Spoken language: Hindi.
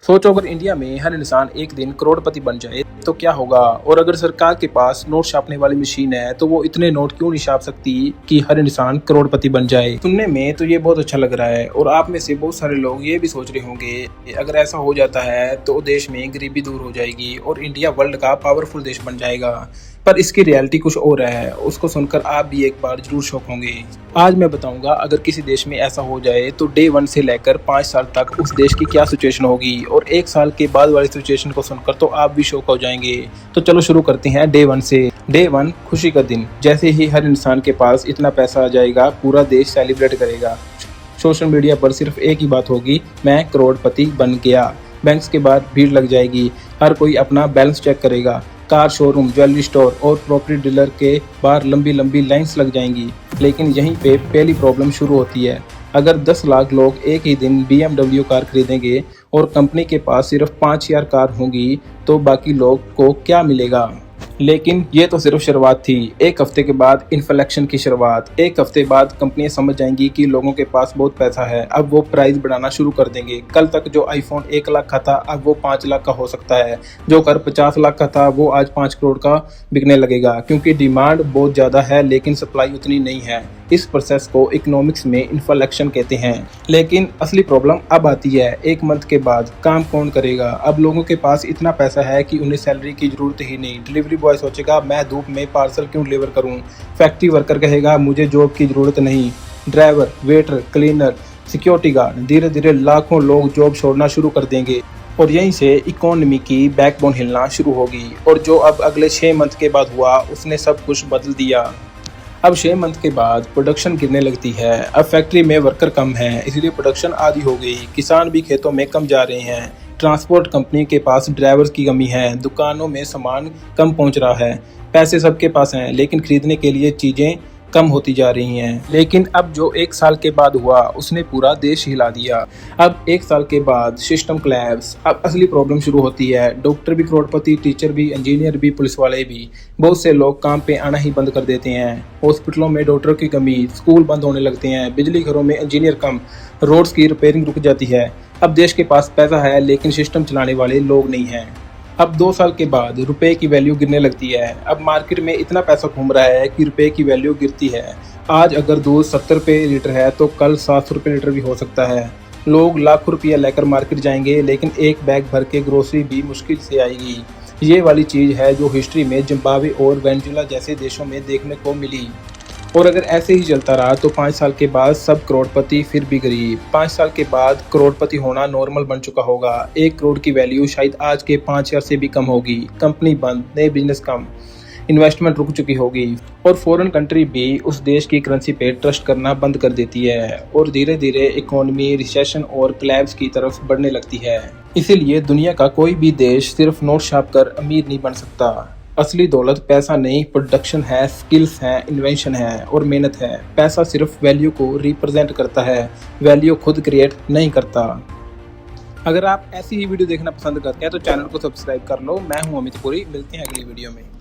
सोचो अगर इंडिया में हर इंसान एक दिन करोड़पति बन जाए तो क्या होगा। और अगर सरकार के पास नोट छापने वाली मशीन है तो वो इतने नोट क्यों नहीं छाप सकती कि हर इंसान करोड़पति बन जाए। सुनने में तो ये बहुत अच्छा लग रहा है और आप में से बहुत सारे लोग ये भी सोच रहे होंगे अगर ऐसा हो जाता है तो देश में गरीबी दूर हो जाएगी और इंडिया वर्ल्ड का पावरफुल देश बन जाएगा। पर इसकी रियलिटी कुछ और है, उसको सुनकर आप भी एक बार जरूर शॉक होंगे। आज मैं बताऊंगा अगर किसी देश में ऐसा हो जाए तो डे 1 से लेकर 5 साल तक उस देश की क्या सिचुएशन होगी और 1 साल के बाद वाली सिचुएशन को सुनकर तो आप भी शॉक हो जाएंगे। तो चलो शुरू करते हैं डे 1 से। डे 1 खुशी का दिन। जैसे ही हर इंसान के पास इतना पैसा आ जाएगा पूरा देश सेलिब्रेट करेगा। सोशल मीडिया पर सिर्फ एक ही बात होगी, मैं करोड़पति बन गया। बैंक्स के बाहर भीड़ लग जाएगी, हर कोई अपना बैलेंस चेक करेगा। कार शोरूम, ज्वेलरी स्टोर और प्रॉपर्टी डीलर के बाहर लंबी लंबी लाइंस लग जाएंगी। लेकिन यहीं पे पहली प्रॉब्लम शुरू होती है। अगर 10 लाख लोग एक ही दिन BMW कार खरीदेंगे और कंपनी के पास सिर्फ 5000 कार होंगी तो बाकी लोग को क्या मिलेगा। लेकिन ये तो सिर्फ शुरुआत थी। एक हफ्ते के बाद इन्फ्लेक्शन की शुरुआत। एक हफ्ते बाद कंपनियां समझ जाएंगी कि लोगों के पास बहुत पैसा है, अब वो प्राइस बढ़ाना शुरू कर देंगे। कल तक जो आईफोन 1 लाख का था अब वो 5 लाख का हो सकता है। जो कार 50 लाख का था वो आज 5 करोड़ का बिकने लगेगा, क्योंकि डिमांड बहुत ज़्यादा है लेकिन सप्लाई उतनी नहीं है। इस प्रोसेस को इकोनॉमिक्स में इन्फ्लेक्शन कहते हैं। लेकिन असली प्रॉब्लम अब आती है 1 मंथ के बाद। काम कौन करेगा। अब लोगों के पास इतना पैसा है कि उन्हें सैलरी की जरूरत ही नहीं। डिलीवरी बॉय सोचेगा मैं धूप में पार्सल क्यों डिलीवर करूं। फैक्ट्री वर्कर कहेगा मुझे जॉब की जरूरत नहीं। Driver, waiter, cleaner, security guard, धीरे धीरे लाखों लोग जॉब छोड़ना शुरू कर देंगे और यहीं से इकोनॉमी की बैकबोन हिलना शुरू होगी। और जो अब अगले 6 मंथ के बाद हुआ उसने सब कुछ बदल दिया। अब 6 मंथ के बाद प्रोडक्शन गिरने लगती है। अब फैक्ट्री में वर्कर कम हैं, इसलिए प्रोडक्शन आधी हो गई। किसान भी खेतों में कम जा रहे हैं। ट्रांसपोर्ट कंपनी के पास ड्राइवर्स की कमी है। दुकानों में सामान कम पहुंच रहा है। पैसे सबके पास हैं लेकिन खरीदने के लिए चीज़ें कम होती जा रही हैं। लेकिन अब जो 1 साल के बाद हुआ उसने पूरा देश हिला दिया। अब 1 साल के बाद सिस्टम कोलैप्स। अब असली प्रॉब्लम शुरू होती है। डॉक्टर भी करोड़पति, टीचर भी, इंजीनियर भी, पुलिस वाले भी। बहुत से लोग काम पे आना ही बंद कर देते हैं। हॉस्पिटलों में डॉक्टर की कमी, स्कूल बंद होने लगते हैं, बिजली घरों में इंजीनियर कम, रोड्स की रिपेयरिंग रुक जाती है। अब देश के पास पैसा है लेकिन सिस्टम चलाने वाले लोग नहीं हैं। अब 2 साल के बाद रुपए की वैल्यू गिरने लगती है। अब मार्केट में इतना पैसा घूम रहा है कि रुपए की वैल्यू गिरती है। आज अगर दूध 70 रुपये लीटर है तो कल 700 रुपये लीटर भी हो सकता है। लोग लाखों रुपया लेकर मार्केट जाएंगे लेकिन एक बैग भर के ग्रोसरी भी मुश्किल से आएगी। ये वाली चीज़ है जो हिस्ट्री में जिम्बाब्वे और वेनेजुएला जैसे देशों में देखने को मिली। और अगर ऐसे ही चलता रहा तो 5 साल के बाद सब करोड़पति फिर भी गरीब। 5 साल के बाद करोड़पति होना नॉर्मल बन चुका होगा। 1 करोड़ की वैल्यू शायद आज के 5000 से भी कम होगी। कंपनी बंद, नए बिजनेस कम, इन्वेस्टमेंट रुक चुकी होगी और फॉरेन कंट्री भी उस देश की करेंसी पे ट्रस्ट करना बंद कर देती है और धीरे धीरे इकोनॉमी रिसेशन और कोलैप्स की तरफ बढ़ने लगती है। इसीलिए दुनिया का कोई भी देश सिर्फ नोट छाप कर अमीर नहीं बन सकता। असली दौलत पैसा नहीं, प्रोडक्शन है, स्किल्स हैं, इन्वेंशन है और मेहनत है। पैसा सिर्फ वैल्यू को रिप्रेजेंट करता है, वैल्यू खुद क्रिएट नहीं करता। अगर आप ऐसी ही वीडियो देखना पसंद करते हैं तो चैनल को सब्सक्राइब कर लो। मैं हूं अमित पुरी, मिलते हैं अगली वीडियो में।